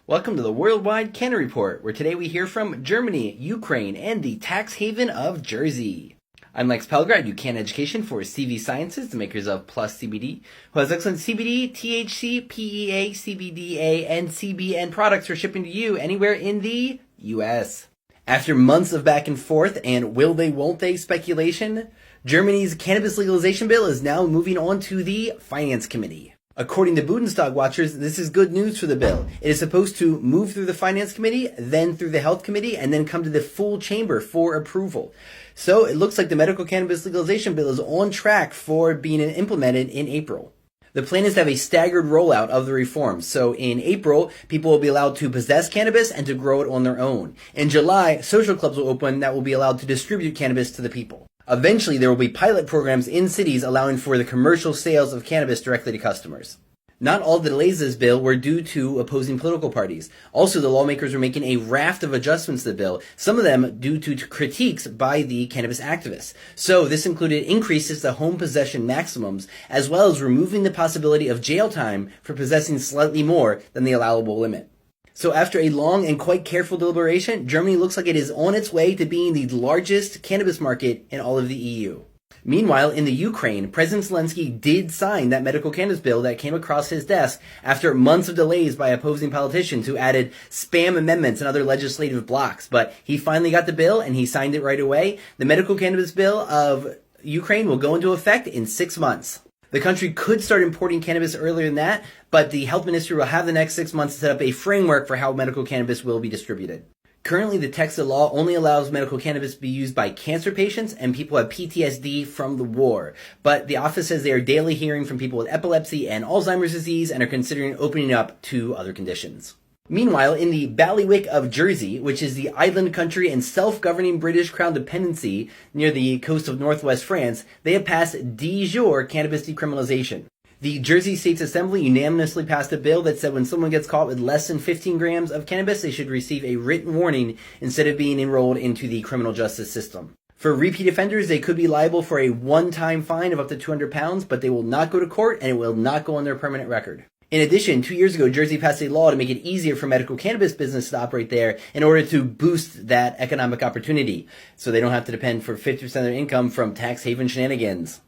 Welcome to the Worldwide Canna-Report, where today we hear from Germany, Ukraine, and the tax haven of Jersey. I'm Lex Pelger. I do Canna Education for CV Sciences, the makers of Plus CBD, who has excellent CBD, THC, PEA, CBDA, and CBN products for shipping to you anywhere in the U.S. After months of back and forth and will they, won't they speculation, Germany's cannabis legalization bill is now moving on to the Finance Committee. According to Bundestag watchers, this is good news for the bill. It is supposed to move through the Finance Committee, then through the Health Committee, and then come to the full chamber for approval. So it looks like the medical cannabis legalization bill is on track for being implemented in April. The plan is to have a staggered rollout of the reforms. So in April, people will be allowed to possess cannabis and to grow it on their own. In July, social clubs will open that will be allowed to distribute cannabis to the people. Eventually, there will be pilot programs in cities allowing for the commercial sales of cannabis directly to customers. Not all the delays of this bill were due to opposing political parties. Also, the lawmakers were making a raft of adjustments to the bill, some of them due to critiques by the cannabis activists. So this included increases to home possession maximums, as well as removing the possibility of jail time for possessing slightly more than the allowable limit. So after a long and quite careful deliberation, Germany looks like it is on its way to being the largest cannabis market in all of the EU. Meanwhile, in the Ukraine, President Zelensky did sign that medical cannabis bill that came across his desk after months of delays by opposing politicians who added spam amendments and other legislative blocks. But he finally got the bill and he signed it right away. The medical cannabis bill of Ukraine will go into effect in 6 months. The country could start importing cannabis earlier than that, but the health ministry will have the next 6 months to set up a framework for how medical cannabis will be distributed. Currently, the text of the law only allows medical cannabis to be used by cancer patients and people who have PTSD from the war. But the office says they are daily hearing from people with epilepsy and Alzheimer's disease and are considering opening up to other conditions. Meanwhile, in the Bailiwick of Jersey, which is the island country and self-governing British Crown dependency near the coast of northwest France, they have passed de jure cannabis decriminalization. The Jersey State's Assembly unanimously passed a bill that said when someone gets caught with less than 15 grams of cannabis, they should receive a written warning instead of being enrolled into the criminal justice system. For repeat offenders, they could be liable for a one-time fine of up to £200, but they will not go to court and it will not go on their permanent record. In addition, 2 years ago, Jersey passed a law to make it easier for medical cannabis business to operate there in order to boost that economic opportunity, so they don't have to depend for 50% of their income from tax haven shenanigans.